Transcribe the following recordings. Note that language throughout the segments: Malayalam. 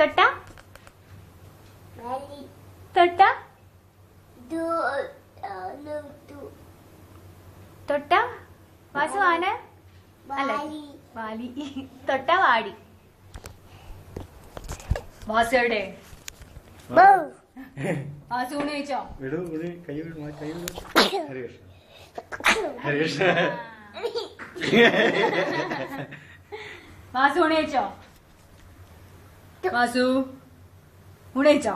തൊട്ട തൊട്ട തൊട്ട വാസു ആന അല്ല വാലി തൊട്ട വാടി വാസു എവിടെ വാസു ഊണ് കഴിച്ചോ വാസു ഊണ് കഴിച്ചോ വാസു ഊണ് കഴിച്ചോ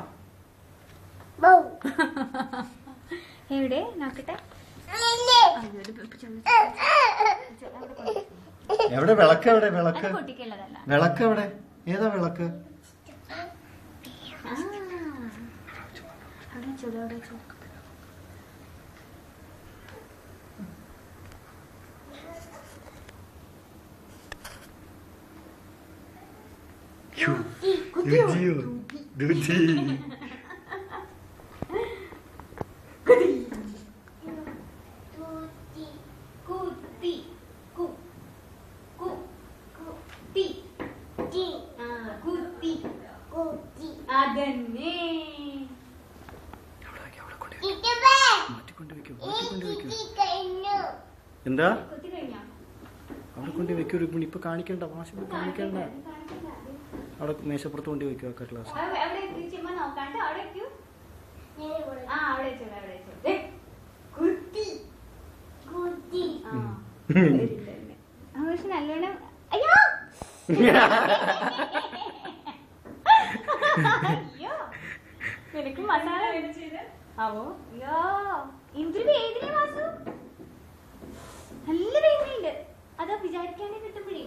എവിടെ നോക്കട്ടെ എവിടെ വിളക്ക് എവിടെ വിളക്ക് കുട്ടിക്കുള്ളതല്ല വിളക്ക് എവിടെ ഏതാ വിളക്ക് അവിടെ വെച്ചോളൂ അവിടെ വെച്ചോളൂ എന്താ അവിടെ കൊണ്ട് വെക്കൂ ഇപ്പൊ കാണിക്കണ്ട മാഷ് കാണിക്കണ്ട അവിടെ മേശപ്പുറത്ത് കൊണ്ട് വെക്കൂ ഒക്കെ ക്ലാസ് നല്ലോണം അയ്യോ അയ്യോ നിനക്ക് മസാല ആവോ അയ്യോ എന്തൊരു വേദന വാസു നല്ല വേദനയുണ്ട് അതാ വിചാരിക്കാനേ കിട്ടുമ്പോഴേ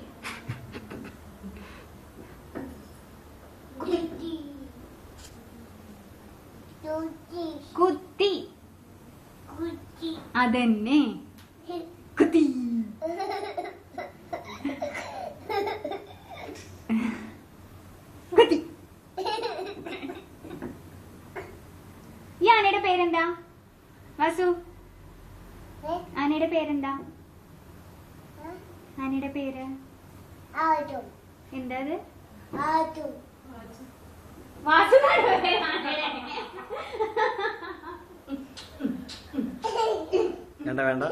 കുത്തി അതന്നെ കുത്തി കുത്തി ഈ ആനയുടെ പേരെന്താ വാസു ആനയുടെ പേരെന്താ ആനയുടെ പേര് എന്താ വാസു വേണ്ട വേണ്ട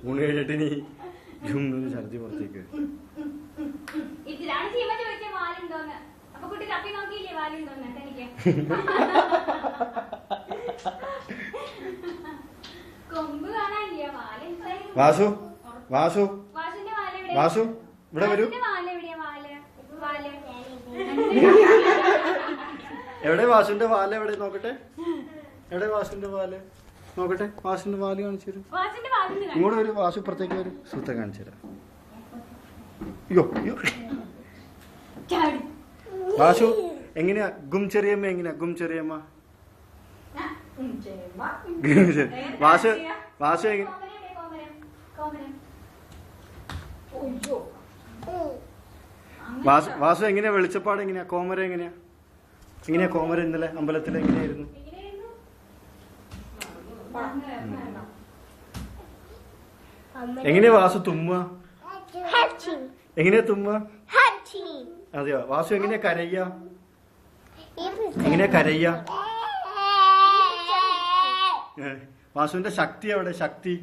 ഊണ് കഴിഞ്ഞിട്ട് നീ ഛർദി പുറത്തേക്ക് ഇതിലാണ് ചീമ ചോദിച്ച വാലുണ്ടോന്ന് അപ്പൊ കുട്ടി തപ്പി നോക്കിയില്ലേ വാലുണ്ടോന്ന് എനിക്ക് കൊമ്പ് കാണാനില്ല വാല് വാസു വാസു വാസുന്റെ വാല് വാസു ഇവിടെ വരൂ വാല് എവിടെയാ വാല് വാല് എവിടെ വാസുന്റെ വാല് എവിടെ നോക്കട്ടെ എവിടെ വാസുന്റെ വാല് നോക്കട്ടെ വാസുന്റെ വാല് കാണിച്ചു തരും വാസുന്റെ വാല് ഇങ്ങോട്ട് വരും വാസു ഇപ്പുറത്തേക്ക് വരും സുത്ത കാണിച്ചു തരാം അയ്യോ വാസു എങ്ങനെയാ ഗും ചെറിയമ്മ എങ്ങനെയാ ഗും ചെറിയമ്മ വാസു വാസു വാസു എങ്ങനെയാ വെളിച്ചപ്പാട് എങ്ങനെയാ കോമര എങ്ങനെയാ എങ്ങനെയാ കോമര ഇന്നലെ അമ്പലത്തിൽ എങ്ങനെയായിരുന്നു എങ്ങനെയാ വാസു തുമ്മുക എങ്ങനെയാ തുമ്മുക അതെയോ വാസു എങ്ങനെയാ കരയ്യ എങ്ങനെയാ കരയ്യ വാസുവിന്റെ ശക്തി എവിടെ ശക്തി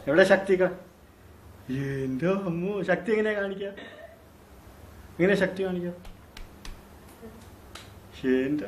എവിടെ ശക്തി എന്തോ അമ്മോ ശക്തി എങ്ങനെയാ കാണിക്ക എങ്ങനെയാ ശക്തി കാണിക്ക എന്റെ